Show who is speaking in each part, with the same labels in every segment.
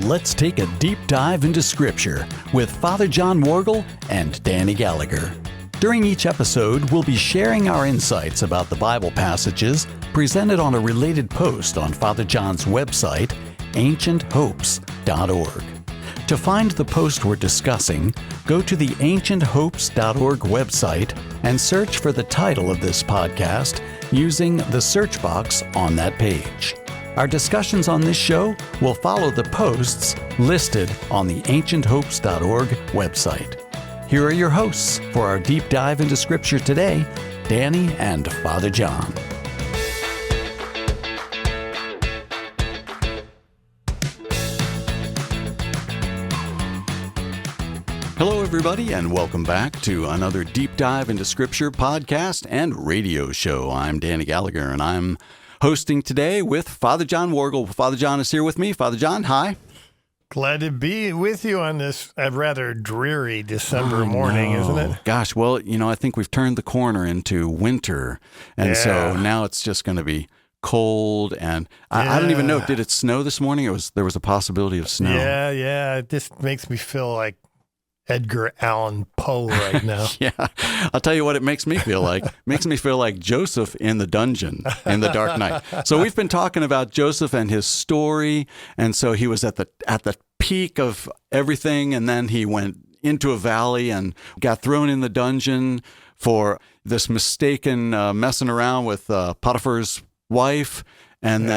Speaker 1: let's take a deep dive into Scripture with Father John Worgel and Danny Gallagher. During each episode, we'll be sharing our insights about the Bible passages presented on a related post on Father John's website, ancienthopes.org. To find the post we're discussing, go to the ancienthopes.org website and search for the title of this podcast using the search box on that page. Our discussions on this show will follow the posts listed on the ancienthopes.org website. Here are your hosts for our deep dive into Scripture today, Danny and Father John. Hello, everybody, and welcome back to another Deep Dive into Scripture podcast and radio show. I'm Danny Gallagher, and I'm hosting today with Father John Worgel. Father John is here with me. Father John, hi.
Speaker 2: Glad to be with you on this rather dreary December morning, isn't it?
Speaker 1: Gosh, well, I think we've turned the corner into winter, and so now it's just going to be cold, and I don't even know, did it snow this morning? There was a possibility of snow.
Speaker 2: Yeah, it just makes me feel like Edgar Allan Poe right now.
Speaker 1: Yeah, I'll tell you what it makes me feel like. It makes me feel like Joseph in the dungeon in the Dark Knight. So we've been talking about Joseph and his story, and so he was at the peak of everything, and then he went into a valley and got thrown in the dungeon for this mistaken messing around with Potiphar's wife, and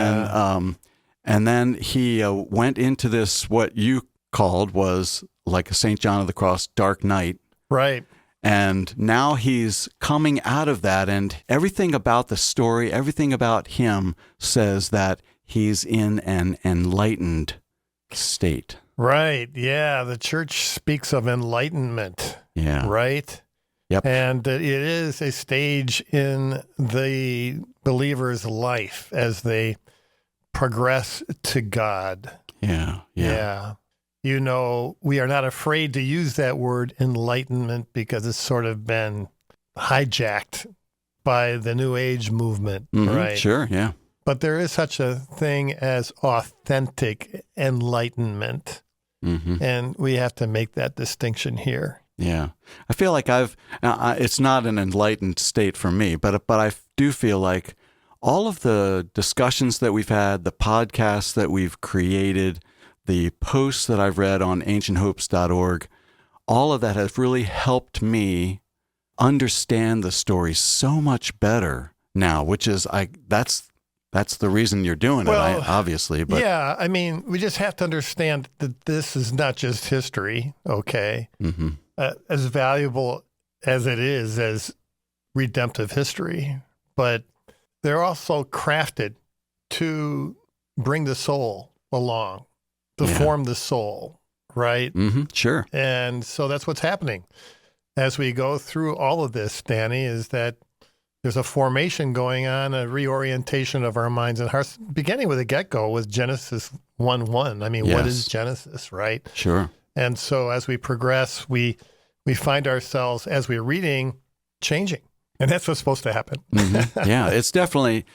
Speaker 1: then he went into this, what you called was like a St. John of the Cross dark night.
Speaker 2: Right.
Speaker 1: And now he's coming out of that, and everything about the story, everything about him says that he's in an enlightened state.
Speaker 2: Right. Yeah. The church speaks of enlightenment.
Speaker 1: Yeah.
Speaker 2: Right.
Speaker 1: Yep.
Speaker 2: And it is a stage in the believer's life as they progress to God.
Speaker 1: Yeah.
Speaker 2: We are not afraid to use that word enlightenment because it's sort of been hijacked by the New Age movement, right?
Speaker 1: Sure, yeah.
Speaker 2: But there is such a thing as authentic enlightenment, and we have to make that distinction here.
Speaker 1: Yeah. I feel like it's not an enlightened state for me, but I do feel like all of the discussions that we've had, the podcasts that we've created, the posts that I've read on ancienthopes.org, all of that has really helped me understand the story so much better now, which is that's the reason you're doing it, obviously. But
Speaker 2: yeah, I mean, we just have to understand that this is not just history, okay? As valuable as it is as redemptive history, but they're also crafted to bring the soul along. To form the soul, right?
Speaker 1: Sure.
Speaker 2: And so that's what's happening as we go through all of this, Danny, is that there's a formation going on, a reorientation of our minds and hearts, beginning with the get-go with Genesis 1:1. I mean, What is Genesis, right?
Speaker 1: Sure.
Speaker 2: And so as we progress, we find ourselves, as we're reading, changing. And that's what's supposed to happen.
Speaker 1: Yeah, it's definitely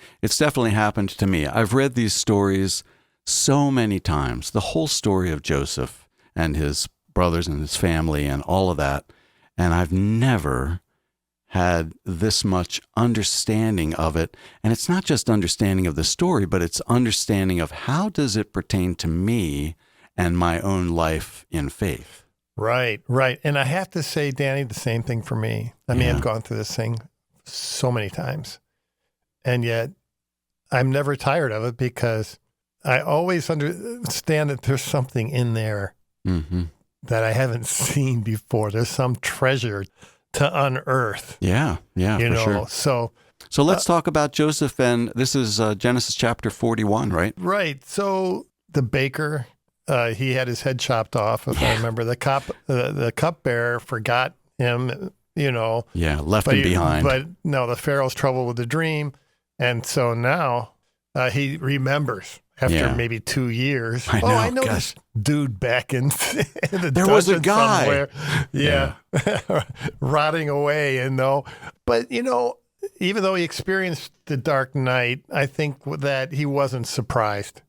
Speaker 1: happened to me. I've read these stories so many times, the whole story of Joseph and his brothers and his family and all of that, and I've never had this much understanding of it. And it's not just understanding of the story, but it's understanding of how does it pertain to me and my own life in faith.
Speaker 2: Right. And I have to say, Danny, the same thing for me. I mean, I've gone through this thing so many times, and yet I'm never tired of it because I always understand that there's something in there that I haven't seen before. There's some treasure to unearth.
Speaker 1: Yeah, for sure. So let's talk about Joseph, and this is Genesis chapter 41, right?
Speaker 2: Right. So the baker, he had his head chopped off, if I remember. The cupbearer forgot him,
Speaker 1: Yeah, left him behind.
Speaker 2: But no, the Pharaoh's troubled with the dream, and so now he remembers. After maybe 2 years. I know this dude back in the
Speaker 1: there was a guy
Speaker 2: somewhere. Yeah. Rotting away, But, even though he experienced the dark night, I think that he wasn't surprised.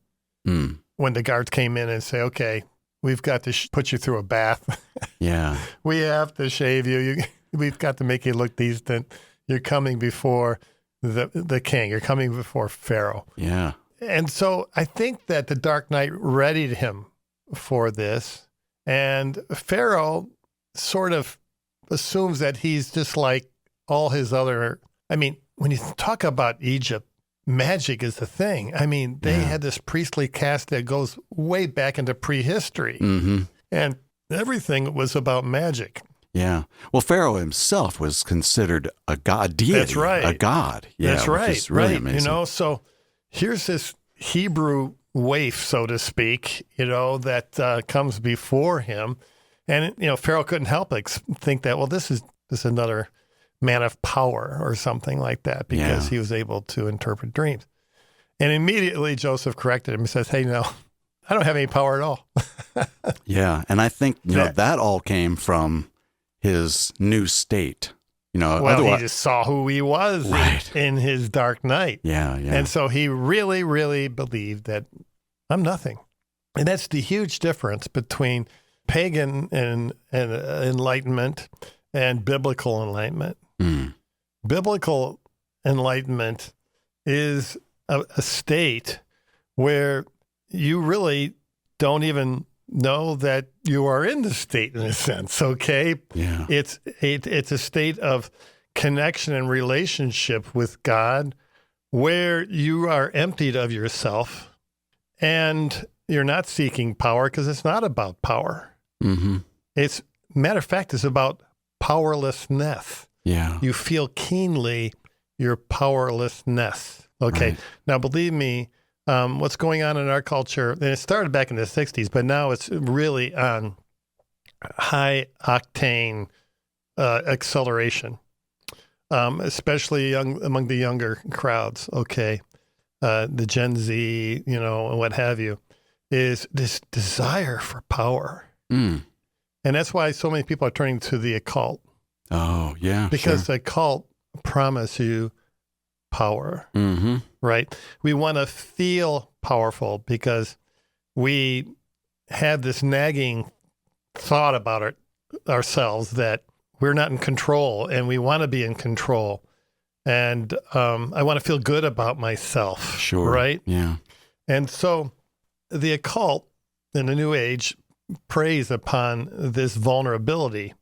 Speaker 2: when the guards came in and say, okay, we've got to put you through a bath.
Speaker 1: Yeah.
Speaker 2: We have to shave you. We've got to make you look decent. You're coming before the king. You're coming before Pharaoh.
Speaker 1: Yeah.
Speaker 2: And so I think that the Dark Knight readied him for this. And Pharaoh sort of assumes that he's just like all his other, I mean, when you talk about Egypt, magic is the thing. I mean, they had this priestly caste that goes way back into prehistory.
Speaker 1: Mm-hmm.
Speaker 2: And everything was about magic.
Speaker 1: Yeah. Well, Pharaoh himself was considered a god, deity.
Speaker 2: That's right.
Speaker 1: A god. Yeah,
Speaker 2: that's right.
Speaker 1: Which is really amazing.
Speaker 2: You know, so here's this Hebrew waif, so to speak, you know, that comes before him. And, you know, Pharaoh couldn't help but think that, well, this is another man of power or something like that, because he was able to interpret dreams. And immediately Joseph corrected him and says, hey, no, I don't have any power at all.
Speaker 1: Yeah. And I think, you know, that all came from his new state. You know,
Speaker 2: well, he just saw who he was
Speaker 1: right.
Speaker 2: in his dark night.
Speaker 1: Yeah, yeah.
Speaker 2: And so he really, really believed that I'm nothing. And that's the huge difference between pagan and enlightenment and biblical enlightenment.
Speaker 1: Mm.
Speaker 2: Biblical enlightenment is a state where you really don't even know that you are in the state, in a sense, okay?
Speaker 1: Yeah.
Speaker 2: It's a state of connection and relationship with God where you are emptied of yourself and you're not seeking power, because it's not about power.
Speaker 1: Mm-hmm.
Speaker 2: It's, matter of fact, it's about powerlessness.
Speaker 1: Yeah.
Speaker 2: You feel keenly your powerlessness. Okay.
Speaker 1: Right.
Speaker 2: Now, believe me, what's going on in our culture, and it started back in the 60s, but now it's really on high octane acceleration, especially among the younger crowds. Okay. The Gen Z, you know, and what have you, is this desire for power.
Speaker 1: Mm.
Speaker 2: And that's why so many people are turning to the occult.
Speaker 1: Oh, yeah.
Speaker 2: Because the occult promise you power,
Speaker 1: mm-hmm.
Speaker 2: right? We want to feel powerful because we have this nagging thought about ourselves that we're not in control, and we want to be in control. And I want to feel good about myself.
Speaker 1: Sure.
Speaker 2: Right?
Speaker 1: Yeah.
Speaker 2: And so the occult in the New Age preys upon this vulnerability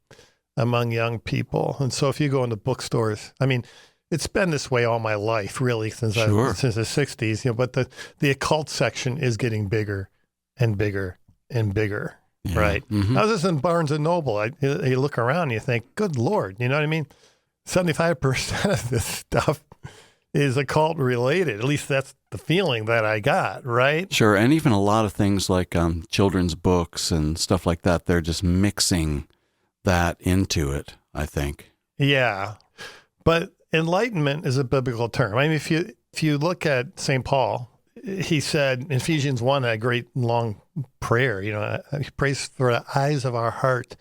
Speaker 2: among young people. And so if you go into bookstores, I mean, it's been this way all my life, really, since the 60s, you know, but the occult section is getting bigger and bigger and bigger. Yeah. Right. Mm-hmm. I was just in Barnes and Noble. You look around and you think, good Lord, you know what I mean? 75% of this stuff is occult related. At least that's the feeling that I got, right?
Speaker 1: Sure. And even a lot of things like children's books and stuff like that, they're just mixing that into it, I think.
Speaker 2: Yeah. But enlightenment is a biblical term. I mean, if you look at St. Paul, he said in Ephesians 1, a great long prayer, you know, he prays for the eyes of our heart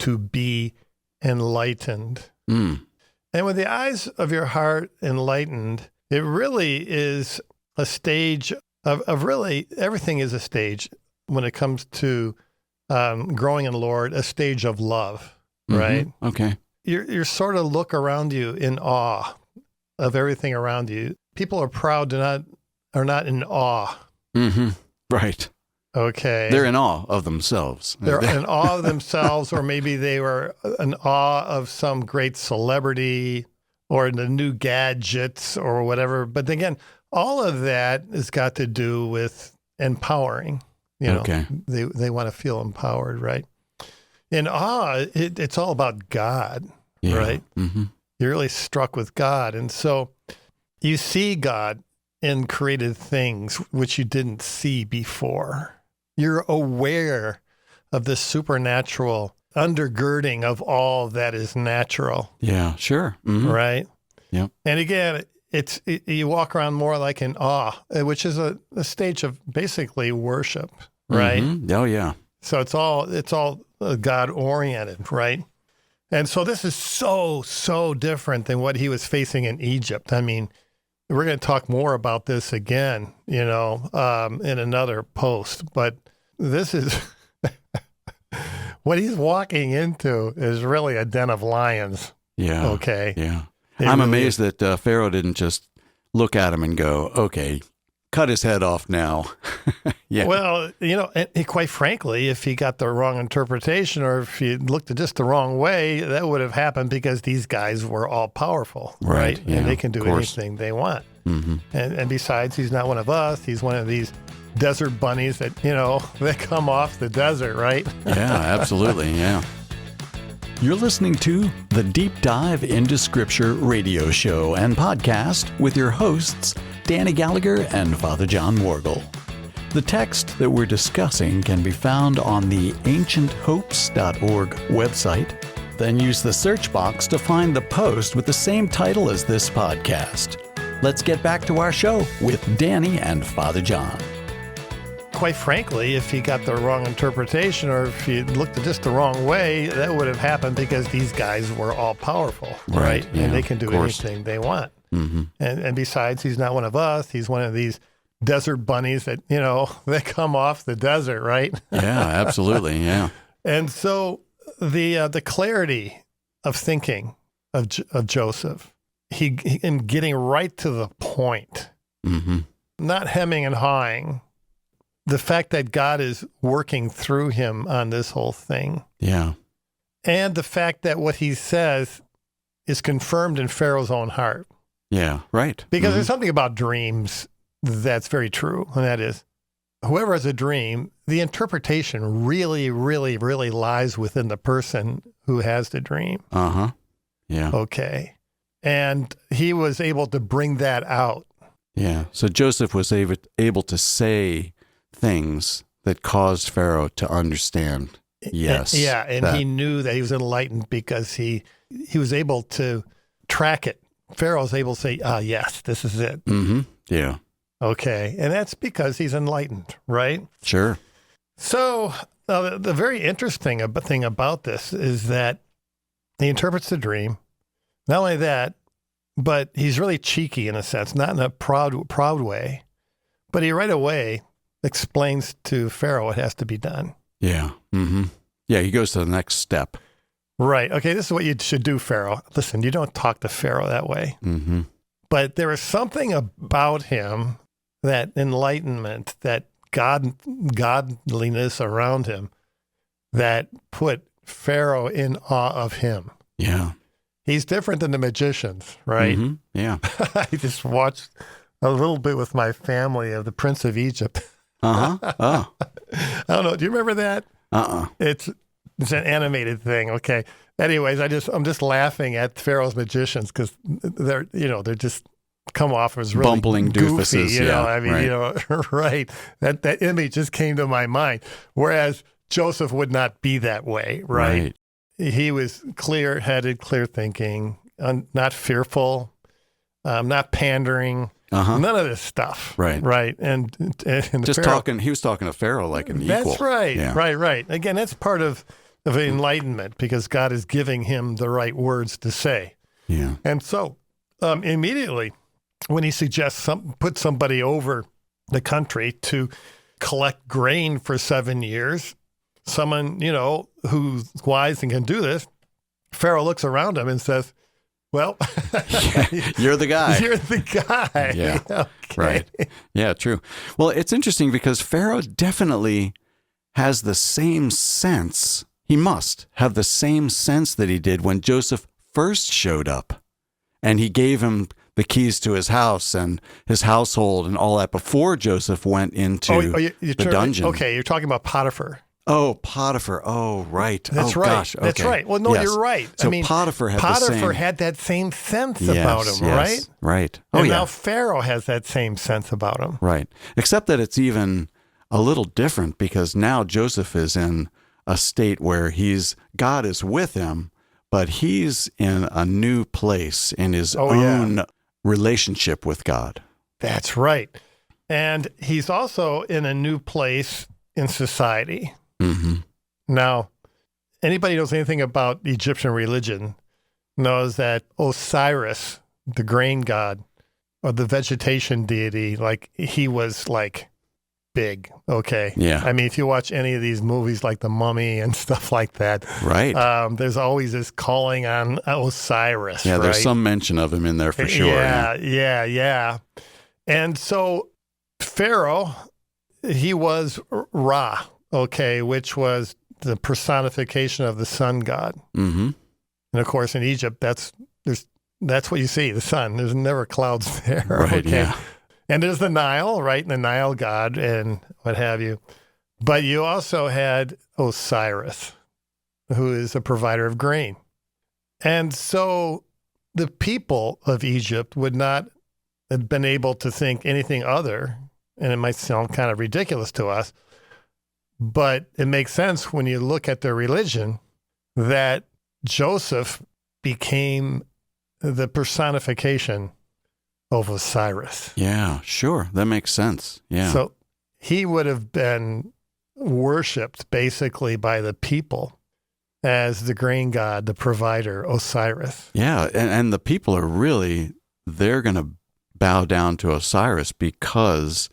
Speaker 2: to be enlightened.
Speaker 1: Mm.
Speaker 2: And with the eyes of your heart enlightened, it really is a stage of really, everything is a stage when it comes to growing in the Lord, a stage of love, right?
Speaker 1: Mm-hmm. Okay.
Speaker 2: You're sort of look around you in awe of everything around you. People are proud are not in awe.
Speaker 1: Mm-hmm. Right.
Speaker 2: Okay.
Speaker 1: They're in awe of themselves.
Speaker 2: They're in awe of themselves, or maybe they were in awe of some great celebrity or the new gadgets or whatever. But again, all of that has got to do with empowering. You know,
Speaker 1: okay.
Speaker 2: They want to feel empowered, right? In awe, it's all about God, right?
Speaker 1: Mm-hmm.
Speaker 2: You're really struck with God. And so you see God in created things which you didn't see before. You're aware of the supernatural undergirding of all that is natural.
Speaker 1: Yeah, sure. Mm-hmm.
Speaker 2: Right?
Speaker 1: Yep.
Speaker 2: And again, you walk around more like in awe, which is a stage of basically worship, right?
Speaker 1: Mm-hmm. Oh, yeah.
Speaker 2: So it's all God-oriented, right? And so this is so different than what he was facing in Egypt. I mean, we're going to talk more about this again, in another post. But this is what he's walking into is really a den of lions.
Speaker 1: Yeah.
Speaker 2: Okay.
Speaker 1: Yeah. I'm amazed that Pharaoh didn't just look at him and go, okay, cut his head off now. Yeah.
Speaker 2: Well, and quite frankly, if he got the wrong interpretation or if he looked at just the wrong way, that would have happened because these guys were all powerful, right?
Speaker 1: Yeah,
Speaker 2: And they can do anything they want.
Speaker 1: Mm-hmm.
Speaker 2: And besides, he's not one of us. He's one of these desert bunnies that, that come off the desert, right?
Speaker 1: Yeah, absolutely. Yeah.
Speaker 3: You're listening to the Deep Dive into Scripture radio show and podcast with your hosts, Danny Gallagher and Father John Morgul. The text that we're discussing can be found on the ancienthopes.org website. Then use the search box to find the post with the same title as this podcast. Let's get back to our show with Danny and Father John.
Speaker 2: Quite frankly, if he got the wrong interpretation or if he looked at just the wrong way, that would have happened because these guys were all powerful, right?
Speaker 1: Yeah,
Speaker 2: and they can do anything they want.
Speaker 1: Mm-hmm.
Speaker 2: And besides, he's not one of us. He's one of these desert bunnies that, they come off the desert, right?
Speaker 1: Yeah, absolutely. Yeah.
Speaker 2: And so the clarity of thinking of Joseph, he in getting right to the point,
Speaker 1: Mm-hmm.
Speaker 2: not hemming and hawing, the fact that God is working through him on this whole thing.
Speaker 1: Yeah.
Speaker 2: And the fact that what he says is confirmed in Pharaoh's own heart.
Speaker 1: Yeah, right.
Speaker 2: Because there's something about dreams that's very true. And that is, whoever has a dream, the interpretation really, really, really lies within the person who has the dream.
Speaker 1: Uh-huh. Yeah.
Speaker 2: Okay. And he was able to bring that out.
Speaker 1: Yeah. So Joseph was able to say things that caused Pharaoh to understand. Yes.
Speaker 2: Yeah, and he knew that he was enlightened because he was able to track it. Pharaoh's able to say, yes, this is it.
Speaker 1: Mm-hmm. Yeah.
Speaker 2: Okay, and that's because he's enlightened, right?
Speaker 1: Sure.
Speaker 2: So the very interesting thing about this is that he interprets the dream. Not only that, but he's really cheeky in a sense, not in a proud way, but he right away explains to Pharaoh what has to be done.
Speaker 1: Yeah. Mm-hmm. Yeah, he goes to the next step.
Speaker 2: Right. Okay, this is what you should do, Pharaoh. Listen, you don't talk to Pharaoh that way.
Speaker 1: Mm-hmm.
Speaker 2: But there is something about him, that enlightenment, that godliness around him, that put Pharaoh in awe of him.
Speaker 1: Yeah.
Speaker 2: He's different than the magicians, right?
Speaker 1: Mm-hmm. Yeah.
Speaker 2: I just watched a little bit with my family of the Prince of Egypt.
Speaker 1: Uh-huh. Oh.
Speaker 2: I don't know. Do you remember that?
Speaker 1: Uh-uh.
Speaker 2: It's an animated thing. Okay. Anyways, I'm just laughing at Pharaoh's magicians because they're just come off as really
Speaker 1: bumbling
Speaker 2: goofy,
Speaker 1: doofuses.
Speaker 2: Right. Right. That image just came to my mind. Whereas Joseph would not be that way, right? He was clear-headed, clear thinking, not fearful, not pandering.
Speaker 1: Uh-huh.
Speaker 2: None of this stuff.
Speaker 1: Right.
Speaker 2: Right. And
Speaker 1: just
Speaker 2: Pharaoh,
Speaker 1: he was talking to Pharaoh like an equal.
Speaker 2: That's right.
Speaker 1: Yeah.
Speaker 2: Right. Again, that's part of enlightenment because God is giving him the right words to say.
Speaker 1: Yeah.
Speaker 2: And so immediately when he suggests put somebody over the country to collect grain for 7 years, someone, who's wise and can do this, Pharaoh looks around him and says, well,
Speaker 1: you're the guy.
Speaker 2: You're the guy.
Speaker 1: Yeah.
Speaker 2: Okay.
Speaker 1: Right. Yeah, true. Well, it's interesting because Pharaoh definitely has the same sense. He must have the same sense that he did when Joseph first showed up and he gave him the keys to his house and his household and all that before Joseph went into the dungeon.
Speaker 2: Okay, you're talking about Potiphar.
Speaker 1: Oh, Potiphar. Oh, right.
Speaker 2: That's right.
Speaker 1: Gosh. Okay.
Speaker 2: That's right. Well, no,
Speaker 1: yes.
Speaker 2: You're right.
Speaker 1: So Potiphar
Speaker 2: had that same sense about him, right?
Speaker 1: Right.
Speaker 2: And now Pharaoh has that same sense about him.
Speaker 1: Right. Except that it's even a little different because now Joseph is in a state where God is with him, but he's in a new place in his own relationship with God.
Speaker 2: That's right. And he's also in a new place in society.
Speaker 1: Mm-hmm.
Speaker 2: Now, anybody who knows anything about Egyptian religion knows that Osiris, the grain god, or the vegetation deity, like he was like big. Okay.
Speaker 1: Yeah.
Speaker 2: I mean, if you watch any of these movies like The Mummy and stuff like that,
Speaker 1: Right.
Speaker 2: There's always this calling on Osiris.
Speaker 1: Yeah,
Speaker 2: right?
Speaker 1: there's some mention of him in there for sure.
Speaker 2: Yeah. And so Pharaoh, he was Ra, okay, which was the personification of the sun god.
Speaker 1: Mm-hmm.
Speaker 2: And of course, in Egypt, that's what you see, the sun. There's never clouds there.
Speaker 1: Right,
Speaker 2: okay?
Speaker 1: yeah.
Speaker 2: And there's the Nile, right? And the Nile god and what have you. But you also had Osiris, who is a provider of grain. And so the people of Egypt would not have been able to think anything other, and it might sound kind of ridiculous to us, but it makes sense when you look at their religion that Joseph became the personification of Osiris.
Speaker 1: Yeah, sure. That makes sense. Yeah.
Speaker 2: So he would have been worshipped basically by the people as the grain god, the provider, Osiris.
Speaker 1: Yeah, and the people are really, they're going to bow down to Osiris because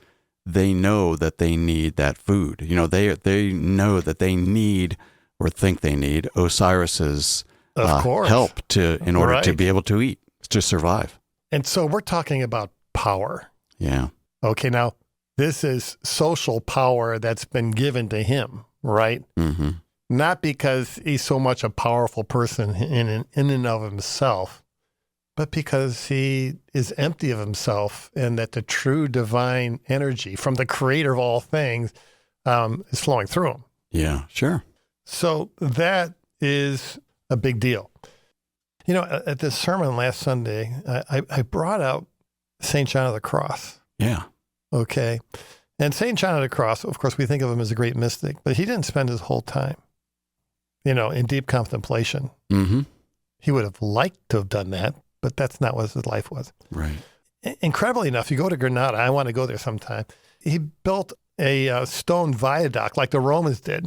Speaker 1: they know that they need that food. You know, they know that they need or think they need Osiris's help in order to be able to eat, to survive.
Speaker 2: And so we're talking about power.
Speaker 1: Yeah.
Speaker 2: Okay, now this is social power that's been given to him, right?
Speaker 1: Mm-hmm.
Speaker 2: Not because he's so much a powerful person in and of himself, but because he is empty of himself and that the true divine energy from the creator of all things is flowing through him.
Speaker 1: Yeah, sure.
Speaker 2: So that is a big deal. You know, at this sermon last Sunday, I brought out St. John of the Cross.
Speaker 1: Yeah.
Speaker 2: Okay. And St. John of the Cross, of course, we think of him as a great mystic, but he didn't spend his whole time, you know, in deep contemplation.
Speaker 1: Mm-hmm.
Speaker 2: He would have liked to have done that, but that's not what his life was.
Speaker 1: Right.
Speaker 2: Incredibly enough, you go to Granada, I want to go there sometime. He built a stone viaduct like the Romans did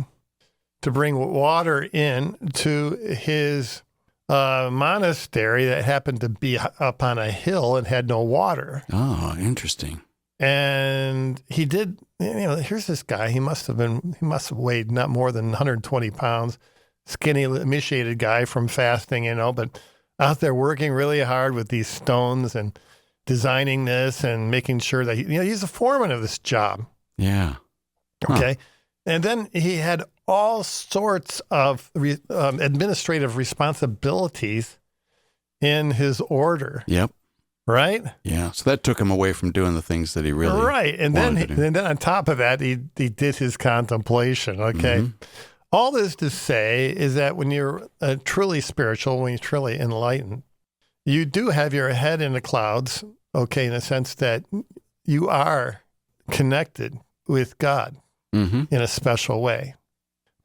Speaker 2: to bring water in to his monastery that happened to be up on a hill and had no water.
Speaker 1: Oh, interesting.
Speaker 2: And he did, you know, here's this guy. He must have weighed not more than 120 pounds, skinny, emaciated guy from fasting, you know, but out there working really hard with these stones and designing this and making sure that, he's a foreman of this job.
Speaker 1: Yeah.
Speaker 2: Huh. Okay. And then he had all sorts of administrative responsibilities in his order.
Speaker 1: Yep.
Speaker 2: Right?
Speaker 1: Yeah. So that took him away from doing the things that he really
Speaker 2: right. And
Speaker 1: wanted
Speaker 2: then on top of that, he did his contemplation. Okay. Mm-hmm. All this to say is that when you're truly spiritual, when you're truly enlightened, you do have your head in the clouds, okay, in the sense that you are connected with God in a special way.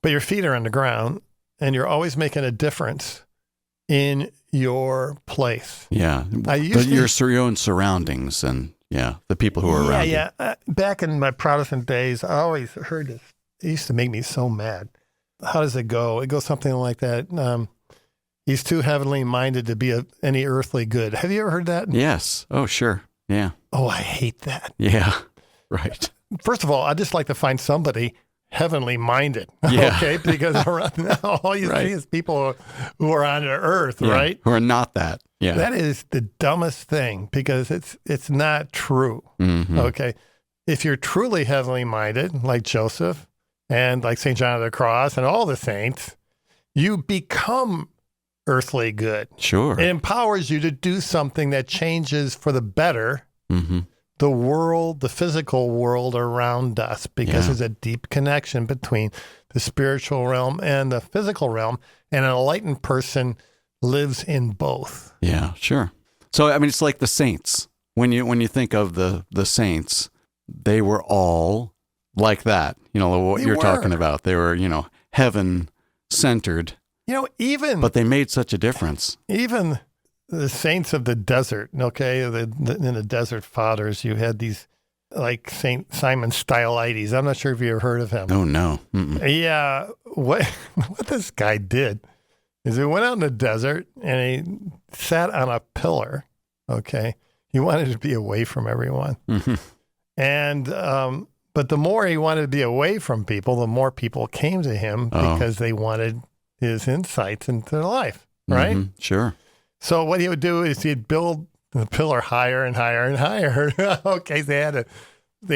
Speaker 2: But your feet are on the ground, and you're always making a difference in your place.
Speaker 1: Yeah. Your own surroundings and, the people who are around you.
Speaker 2: Yeah. Back in my Protestant days, I always heard this. It used to make me so mad. How does it go? It goes something like that. He's too heavenly minded to be any earthly good. Have you ever heard that?
Speaker 1: Yes. Oh, sure. Yeah.
Speaker 2: Oh, I hate that.
Speaker 1: Yeah. Right.
Speaker 2: First of all, I just like to find somebody heavenly minded.
Speaker 1: Yeah.
Speaker 2: Okay. Because all you see is people who are on the earth, right?
Speaker 1: Who are not that. Yeah.
Speaker 2: That is the dumbest thing because it's not true. Mm-hmm. Okay. If you're truly heavenly minded, like Joseph and like St. John of the Cross and all the saints, you become earthly good.
Speaker 1: Sure.
Speaker 2: It empowers you to do something that changes for the better the world, the physical world around us, because there's a deep connection between the spiritual realm and the physical realm, and an enlightened person lives in both.
Speaker 1: Yeah, sure. So, I mean, it's like the saints. When you think of the saints, they were all like that. You know, what you're talking about. They were, heaven-centered. But they made such a difference.
Speaker 2: Even the saints of the desert, okay? In the Desert Fathers, you had these, like St. Simon Stylites. I'm not sure if you ever heard of him.
Speaker 1: Oh, no. Mm-mm.
Speaker 2: Yeah. What this guy did is he went out in the desert and he sat on a pillar, okay? He wanted to be away from everyone.
Speaker 1: Mm-hmm.
Speaker 2: And, but the more he wanted to be away from people, the more people came to him because they wanted his insights into their life, right?
Speaker 1: Mm-hmm. Sure.
Speaker 2: So what he would do is he'd build the pillar higher and higher and higher. Okay, they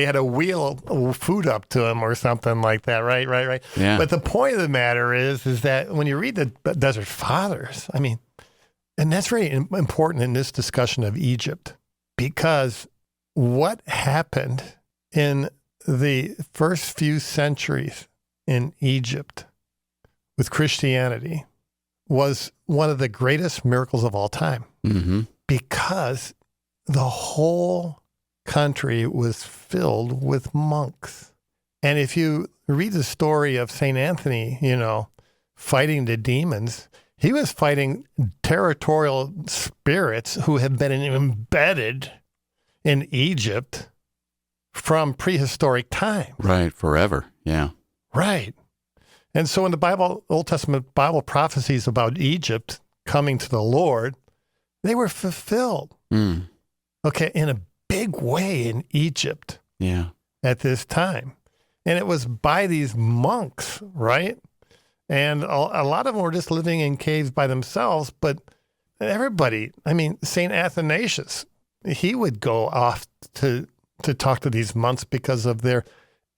Speaker 2: had to wheel food up to him or something like that, right?
Speaker 1: Yeah.
Speaker 2: But the point of the matter is that when you read the Desert Fathers, I mean, and that's very important in this discussion of Egypt, because what happened in the first few centuries in Egypt with Christianity was one of the greatest miracles of all time,
Speaker 1: Mm-hmm.
Speaker 2: because the whole country was filled with monks. And if you read the story of St. Anthony, fighting the demons, he was fighting territorial spirits who had been embedded in Egypt from prehistoric times.
Speaker 1: Right. Forever. Yeah.
Speaker 2: Right. And so in the Old Testament Bible prophecies about Egypt coming to the Lord, they were fulfilled.
Speaker 1: Mm.
Speaker 2: Okay, in a big way in Egypt
Speaker 1: Yeah.
Speaker 2: at this time. And it was by these monks, right? And a lot of them were just living in caves by themselves, but everybody, St. Athanasius, he would go off to talk to these monks because of their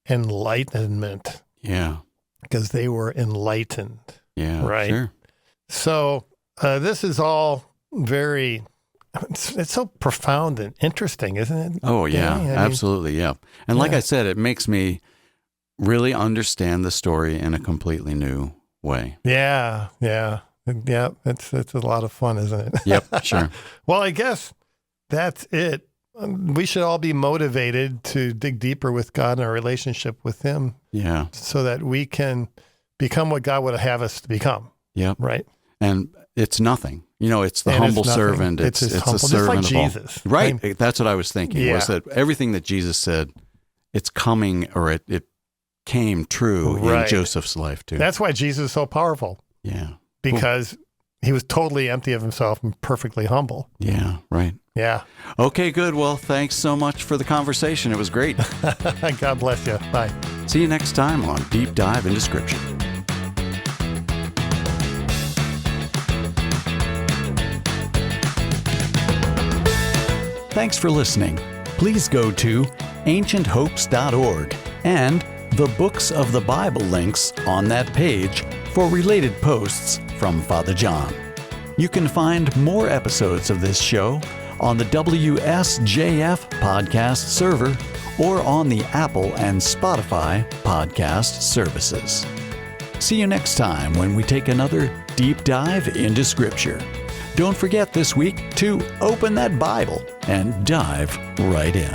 Speaker 2: enlightenment,
Speaker 1: Yeah.
Speaker 2: because they were enlightened.
Speaker 1: Yeah.
Speaker 2: Right.
Speaker 1: Sure.
Speaker 2: So this is all very, it's so profound and interesting, isn't it?
Speaker 1: Oh, yeah.
Speaker 2: Danny?
Speaker 1: Absolutely. Yeah. And like
Speaker 2: Yeah.
Speaker 1: I said, it makes me really understand the story in a completely new way.
Speaker 2: Yeah. It's a lot of fun, isn't it?
Speaker 1: Yep. Sure.
Speaker 2: Well, I guess that's it. We should all be motivated to dig deeper with God and our relationship with Him,
Speaker 1: Yeah.
Speaker 2: so that we can become what God would have us to become.
Speaker 1: Yep.
Speaker 2: Right.
Speaker 1: And it's nothing. It's the
Speaker 2: And
Speaker 1: humble
Speaker 2: it's nothing.
Speaker 1: servant.
Speaker 2: It's
Speaker 1: It's
Speaker 2: just
Speaker 1: a
Speaker 2: humble, just
Speaker 1: servant
Speaker 2: like
Speaker 1: of all.
Speaker 2: Jesus.
Speaker 1: Right. That's what I was thinking.
Speaker 2: Yeah.
Speaker 1: Was that everything that Jesus said, it's coming, or it came true in
Speaker 2: Right.
Speaker 1: Joseph's life too.
Speaker 2: That's why Jesus is so powerful,
Speaker 1: Yeah.
Speaker 2: because he was totally empty of himself and perfectly humble.
Speaker 1: Yeah. Right.
Speaker 2: Yeah.
Speaker 1: Okay, good. Well, thanks so much for the conversation. It was great.
Speaker 2: God bless you. Bye.
Speaker 1: See you next time on Deep Dive into Scripture.
Speaker 3: Thanks for listening. Please go to ancienthopes.org and the Books of the Bible links on that page for related posts from Father John. You can find more episodes of this show on the WSJF podcast server or on the Apple and Spotify podcast services. See you next time when we take another deep dive into Scripture. Don't forget this week to open that Bible and dive right in.